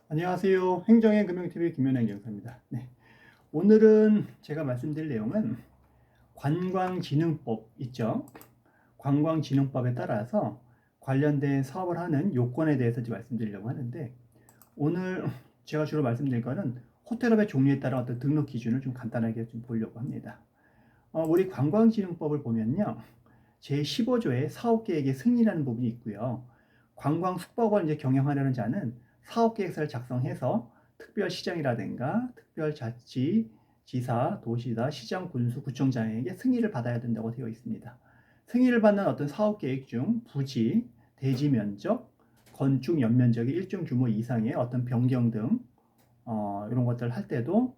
안녕하세요. 행정의 금융TV 김현행경사입니다. 네. 오늘은 제가 말씀드릴 내용은 관광진흥법 있죠. 관광진흥법에 따라서 관련된 사업을 하는 요건에 대해서 말씀드리려고 하는데, 오늘 제가 주로 말씀드릴 거는 호텔업의 종류에 따라 어떤 등록 기준을 좀 간단하게 좀 보려고 합니다. 우리 관광진흥법을 보면요, 제15조에 사업계획의 승인이라는 부분이 있고요. 관광 숙박을 이제 경영하려는 자는 사업계획서를 작성해서 특별시장이라든가 특별자치, 지사, 도시사, 시장, 군수, 구청장에게 승인을 받아야 된다고 되어 있습니다. 승인을 받는 어떤 사업계획 중 부지, 대지 면적, 건축 연면적의 일정 규모 이상의 어떤 변경 등 이런 것들을 할 때도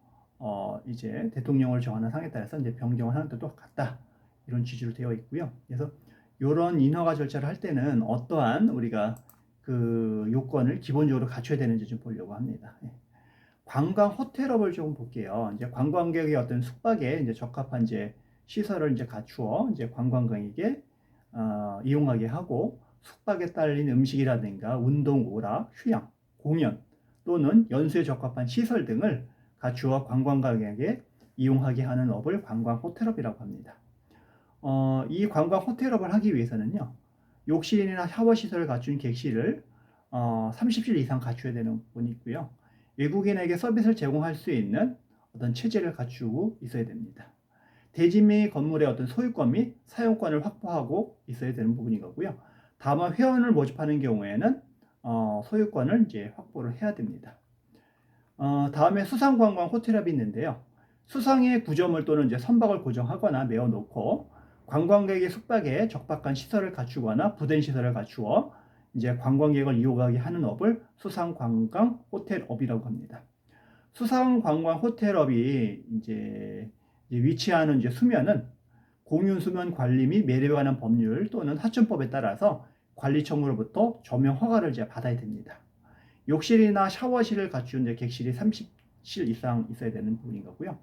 이제 대통령을 정하는 상에 따라서 이제 변경을 하는 것도 같다. 이런 취지로 되어 있고요. 그래서 이런 인허가 절차를 할 때는 어떠한 우리가 그 요건을 기본적으로 갖춰야 되는지 좀 보려고 합니다. 예. 관광 호텔업을 좀 볼게요. 이제 관광객의 어떤 숙박에 이제 적합한 이제 시설을 이제 갖추어 이제 관광객에게 이용하게 하고 숙박에 딸린 음식이라든가 운동, 오락, 휴양, 공연 또는 연수에 적합한 시설 등을 갖추어 관광객에게 이용하게 하는 업을 관광 호텔업이라고 합니다. 이 관광 호텔업을 하기 위해서는요, 욕실이나 샤워 시설을 갖춘 객실을 30실 이상 갖춰야 되는 부분이 있고요. 외국인에게 서비스를 제공할 수 있는 어떤 체제를 갖추고 있어야 됩니다. 대지 및 건물의 어떤 소유권 및 사용권을 확보하고 있어야 되는 부분인 거고요. 다만 회원을 모집하는 경우에는 소유권을 이제 확보를 해야 됩니다. 다음에 수상관광 호텔업이 있는데요. 수상의 구조물 또는 이제 선박을 고정하거나 메어놓고 관광객의 숙박에 적합한 시설을 갖추거나 부된 시설을 갖추어 이제 관광객을 이용하게 하는 업을 수상관광 호텔업이라고 합니다. 수상관광 호텔업이 이제 위치하는 이제 수면은 공윤수면 관리 및 매립에 관한 법률 또는 하천법에 따라서 관리청으로부터 조명 허가를 이제 받아야 됩니다. 욕실이나 샤워실을 갖춘 객실이 30실 이상 있어야 되는 부분인 거고요.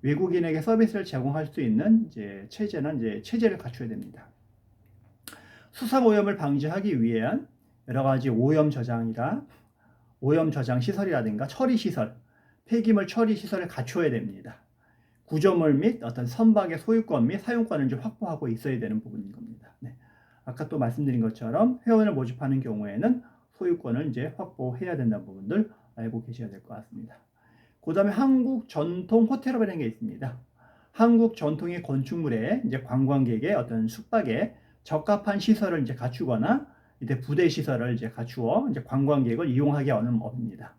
외국인에게 서비스를 제공할 수 있는 이제 체제를 갖춰야 됩니다. 수상 오염을 방지하기 위한 여러 가지 오염 저장 시설이라든가 처리 시설, 폐기물 처리 시설을 갖춰야 됩니다. 구조물 및 어떤 선박의 소유권 및 사용권을 이제 확보하고 있어야 되는 부분인 겁니다. 네. 아까 또 말씀드린 것처럼 회원을 모집하는 경우에는 소유권을 이제 확보해야 된다는 부분들 알고 계셔야 될 것 같습니다. 그 다음에 한국 전통 호텔업이라는 게 있습니다. 한국 전통의 건축물에 이제 관광객의 어떤 숙박에 적합한 시설을 이제 갖추거나 이제 부대 시설을 이제 갖추어 이제 관광객을 이용하게 하는 업입니다.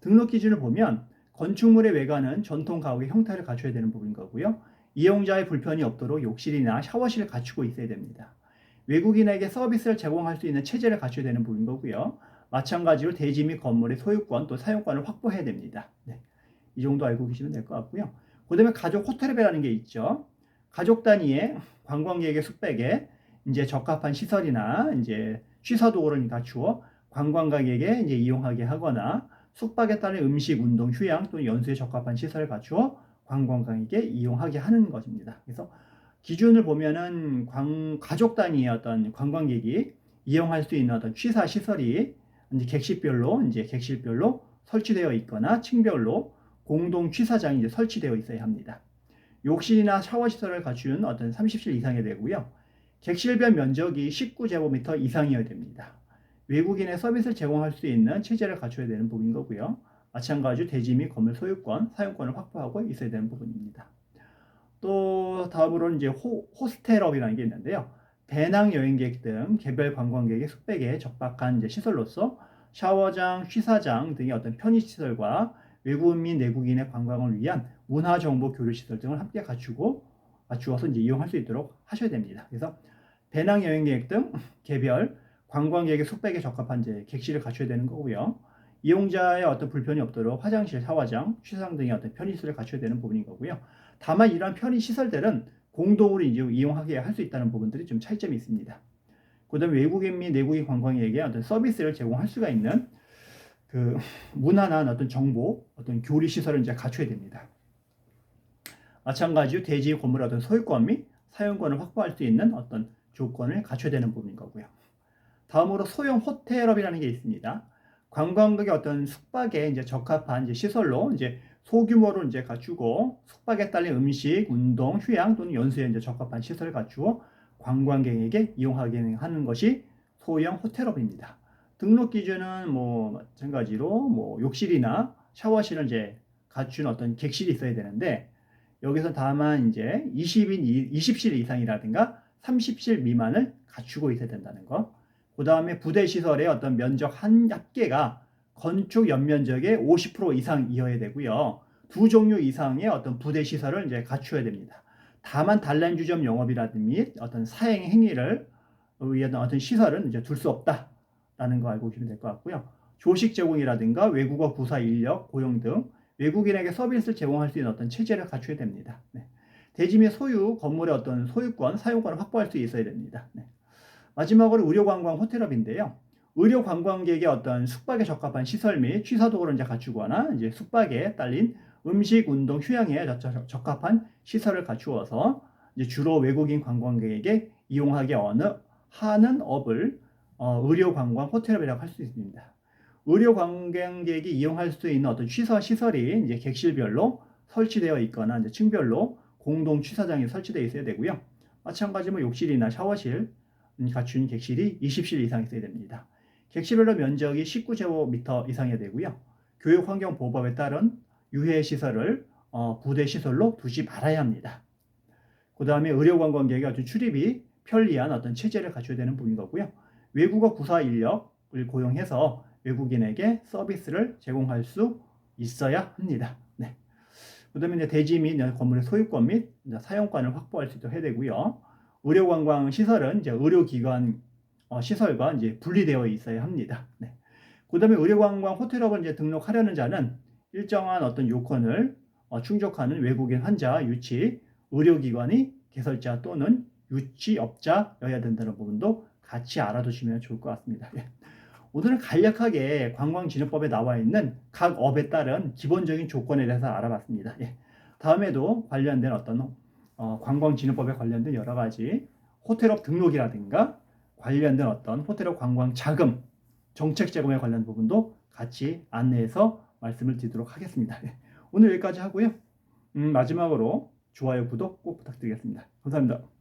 등록 기준을 보면 건축물의 외관은 전통 가옥의 형태를 갖춰야 되는 부분인 거고요. 이용자의 불편이 없도록 욕실이나 샤워실을 갖추고 있어야 됩니다. 외국인에게 서비스를 제공할 수 있는 체제를 갖춰야 되는 부분인 거고요. 마찬가지로 대지 및 건물의 소유권 또 사용권을 확보해야 됩니다. 네. 이 정도 알고 계시면 될 것 같고요. 그 다음에 가족 호텔업이라는 게 있죠. 가족 단위의 관광객의 숙박에 이제 적합한 시설이나 이제 취사 도구를 갖추어 관광객에게 이제 이용하게 하거나 숙박에 따른 음식, 운동, 휴양 또는 연수에 적합한 시설을 갖추어 관광객에게 이용하게 하는 것입니다. 그래서 기준을 보면은 가족 단위의 어떤 관광객이 이용할 수 있는 어떤 취사 시설이 이제 객실별로 설치되어 있거나 층별로 공동 취사장이 이제 설치되어 있어야 합니다. 욕실이나 샤워 시설을 갖춘 어떤 30실 이상이 되고요. 객실별 면적이 19제곱미터 이상이어야 됩니다. 외국인의 서비스를 제공할 수 있는 체제를 갖춰야 되는 부분인 거고요. 마찬가지로 대지 및 건물 소유권, 사용권을 확보하고 있어야 되는 부분입니다. 또 다음으로는 이제 호스텔업이라는 게 있는데요. 배낭 여행객 등 개별 관광객의 숙박에 적합한 이제 시설로서 샤워장, 취사장 등의 어떤 편의시설과 외국인 및 내국인의 관광을 위한 문화정보 교류시설 등을 함께 갖추어서 이제 이용할 수 있도록 하셔야 됩니다. 그래서 배낭 여행객 등 개별 관광객의 숙박에 적합한 이제 객실을 갖춰야 되는 거고요. 이용자의 어떤 불편이 없도록 화장실, 샤워장, 취사장 등의 어떤 편의시설을 갖춰야 되는 부분인 거고요. 다만 이러한 편의시설들은 공동으로 이제 이용하게 할 수 있다는 부분들이 좀 차이점이 있습니다. 그다음에 외국인 및 내국인 관광객에게 어떤 서비스를 제공할 수가 있는 그 무난한 어떤 정보, 어떤 교리 시설을 이제 갖춰야 됩니다. 마찬가지로 대지 건물의 어떤 소유권 및 사용권을 확보할 수 있는 어떤 조건을 갖춰야 되는 부분인 거고요. 다음으로 소형 호텔업이라는 게 있습니다. 관광객의 어떤 숙박에 이제 적합한 이제 시설로 이제 소규모로 이제 갖추고 숙박에 딸린 음식, 운동, 휴양 또는 연수에 이제 적합한 시설을 갖추어 관광객에게 이용하게 하는 것이 소형 호텔업입니다. 등록 기준은 뭐 마찬가지로 뭐 욕실이나 샤워실을 이제 갖춘 어떤 객실이 있어야 되는데 여기서 다만 이제 20실 이상이라든가 30실 미만을 갖추고 있어야 된다는 거. 그 다음에 부대 시설의 어떤 면적 한 합계가 건축 연면적의 50% 이상이어야 되고요. 두 종류 이상의 어떤 부대 시설을 이제 갖추어야 됩니다. 다만 단란주점 영업이라든지 어떤 사행 행위를 위한 어떤 시설은 이제 둘 수 없다라는 거 알고 계시면 될 것 같고요. 조식 제공이라든가 외국어 구사 인력 고용 등 외국인에게 서비스를 제공할 수 있는 어떤 체제를 갖춰야 됩니다. 네. 대지 및 소유 건물의 어떤 소유권, 사용권을 확보할 수 있어야 됩니다. 네. 마지막으로 의료관광 호텔업인데요. 의료관광객의 어떤 숙박에 적합한 시설 및 취사 도구를 이제 갖추거나 이제 숙박에 딸린 음식, 운동, 휴양에 적합한 시설을 갖추어서 이제 주로 외국인 관광객에게 이용하게 하는 업을 의료관광 호텔업이라고 할 수 있습니다. 의료 관광객이 이용할 수 있는 어떤 취사 시설이 이제 객실별로 설치되어 있거나 이제 층별로 공동 취사장이 설치되어 있어야 되고요. 마찬가지로 욕실이나 샤워실 갖춘 객실이 20실 이상 있어야 됩니다. 객실별로 면적이 19제곱미터 이상이어야 되고요. 교육환경보호법에 따른 유해 시설을 부대 시설로 두지 말아야 합니다. 그 다음에 의료관광객의 어떤 출입이 편리한 어떤 체제를 갖춰야 되는 부분인 거고요. 외국어 구사 인력을 고용해서 외국인에게 서비스를 제공할 수 있어야 합니다. 네. 그 다음에 이제 대지 및 건물의 소유권 및 사용권을 확보할 수 있도록 해야 되고요. 의료관광 시설은 이제 의료기관 시설과 이제 분리되어 있어야 합니다. 네. 그 다음에 의료관광 호텔업을 이제 등록하려는 자는 일정한 어떤 요건을 충족하는 외국인 환자, 유치, 의료기관이 개설자 또는 유치업자여야 된다는 부분도 같이 알아두시면 좋을 것 같습니다. 예. 오늘은 간략하게 관광진흥법에 나와 있는 각 업에 따른 기본적인 조건에 대해서 알아봤습니다. 예. 다음에도 관련된 어떤 관광진흥법에 관련된 여러 가지 호텔업 등록이라든가 관련된 어떤 호텔업 관광 자금 정책 제공에 관련 부분도 같이 안내해서 말씀을 드리도록 하겠습니다. 예. 오늘 여기까지 하고요. 마지막으로 좋아요, 구독 꼭 부탁드리겠습니다. 감사합니다.